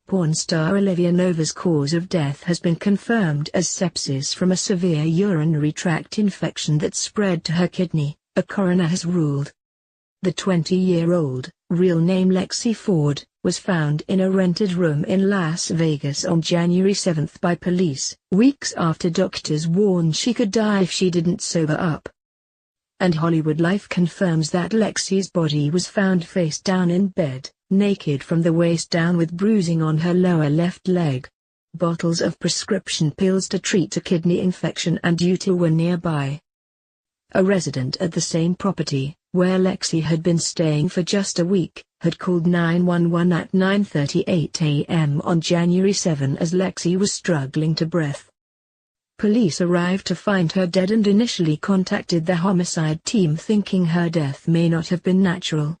Porn star Olivia Nova's cause of death has been confirmed as sepsis from a severe urinary tract infection that spread to her kidney, a coroner has ruled. The 20-year-old, real name Lexi Forde, was found in a rented room in Las Vegas on January 7 by police, weeks after doctors warned she could die if she didn't sober up. And Hollywood Life confirms that Lexi's body was found face down in bed, naked from the waist down with bruising on her lower left leg. Bottles of prescription pills to treat a kidney infection and UTI were nearby. A resident at the same property, where Lexi had been staying for just a week, had called 911 at 9:38 a.m. on January 7 as Lexi was struggling to breathe. Police arrived to find her dead and initially contacted the homicide team thinking her death may not have been natural.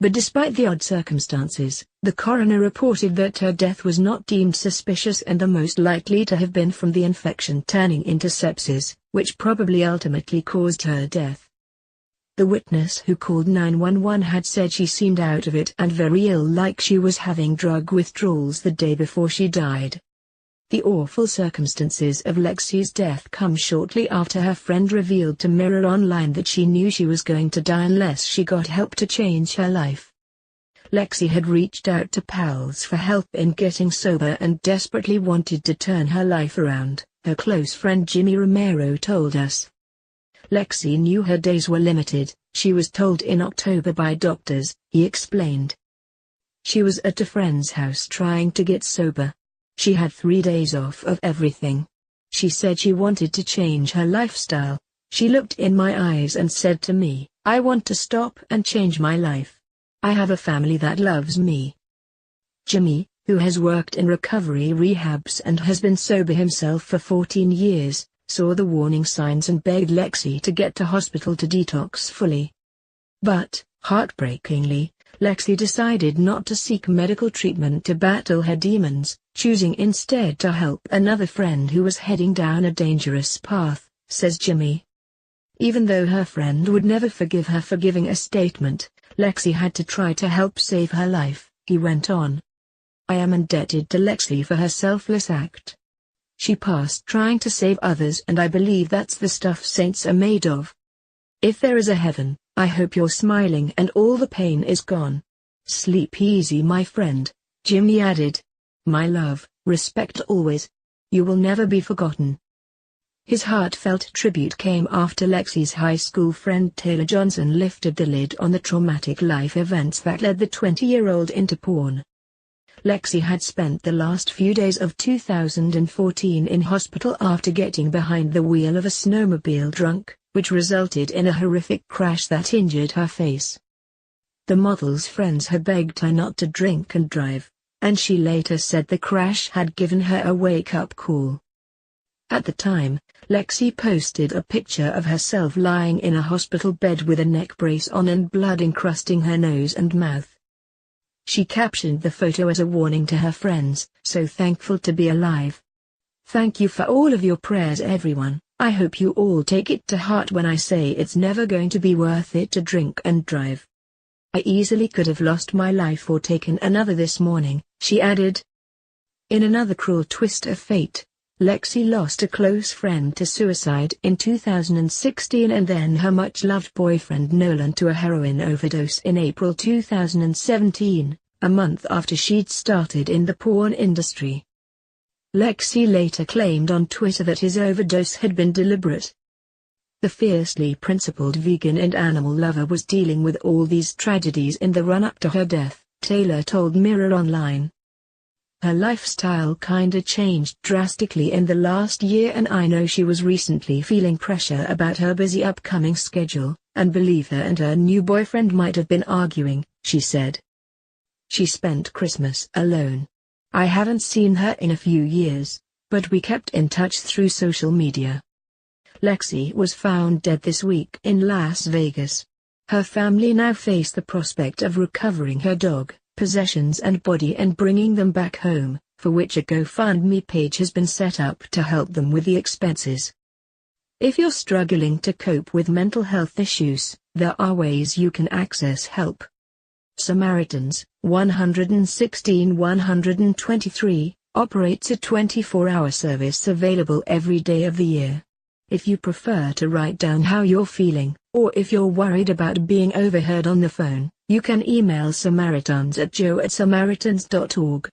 But despite the odd circumstances, the coroner reported that her death was not deemed suspicious and the most likely to have been from the infection turning into sepsis, which probably ultimately caused her death. The witness who called 911 had said she seemed out of it and very ill, like she was having drug withdrawals the day before she died. The awful circumstances of Lexi's death come shortly after her friend revealed to Mirror Online that she knew she was going to die unless she got help to change her life. Lexi had reached out to pals for help in getting sober and desperately wanted to turn her life around, her close friend Jimmy Romero told us. Lexi knew her days were limited, she was told in October by doctors, he explained. She was at a friend's house trying to get sober. She had 3 days off of everything. She said she wanted to change her lifestyle. She looked in my eyes and said to me, "I want to stop and change my life. I have a family that loves me." Jimmy, who has worked in recovery rehabs and has been sober himself for 14 years, saw the warning signs and begged Lexi to get to hospital to detox fully. But, heartbreakingly, Lexi decided not to seek medical treatment to battle her demons, choosing instead to help another friend who was heading down a dangerous path, says Jimmy. Even though her friend would never forgive her for giving a statement, Lexi had to try to help save her life, he went on. "I am indebted to Lexi for her selfless act. She passed trying to save others and I believe that's the stuff saints are made of. If there is a heaven, I hope you're smiling and all the pain is gone. Sleep easy my friend," Jimmy added. "My love, respect always. You will never be forgotten." His heartfelt tribute came after Lexi's high school friend Taylor Johnson lifted the lid on the traumatic life events that led the 20-year-old into porn. Lexi had spent the last few days of 2014 in hospital after getting behind the wheel of a snowmobile drunk, which resulted in a horrific crash that injured her face. The model's friends had begged her not to drink and drive, and she later said the crash had given her a wake-up call. At the time, Lexi posted a picture of herself lying in a hospital bed with a neck brace on and blood encrusting her nose and mouth. She captioned the photo as a warning to her friends, "So thankful to be alive. Thank you for all of your prayers everyone. I hope you all take it to heart when I say it's never going to be worth it to drink and drive. I easily could have lost my life or taken another this morning," she added. In another cruel twist of fate, Lexi lost a close friend to suicide in 2016 and then her much-loved boyfriend Nolan to a heroin overdose in April 2017, a month after she'd started in the porn industry. Lexi later claimed on Twitter that his overdose had been deliberate. The fiercely principled vegan and animal lover was dealing with all these tragedies in the run-up to her death, Taylor told Mirror Online. Her lifestyle kinda changed drastically in the last year and I know she was recently feeling pressure about her busy upcoming schedule, and believe her and her new boyfriend might have been arguing, she said. She spent Christmas alone. I haven't seen her in a few years, but we kept in touch through social media. Lexi was found dead this week in Las Vegas. Her family now face the prospect of recovering her dog, possessions and body and bringing them back home, for which a GoFundMe page has been set up to help them with the expenses. If you're struggling to cope with mental health issues, there are ways you can access help. Samaritans, 116-123, operates a 24-hour service available every day of the year. If you prefer to write down how you're feeling, or if you're worried about being overheard on the phone, you can email Samaritans at joe@samaritans.org.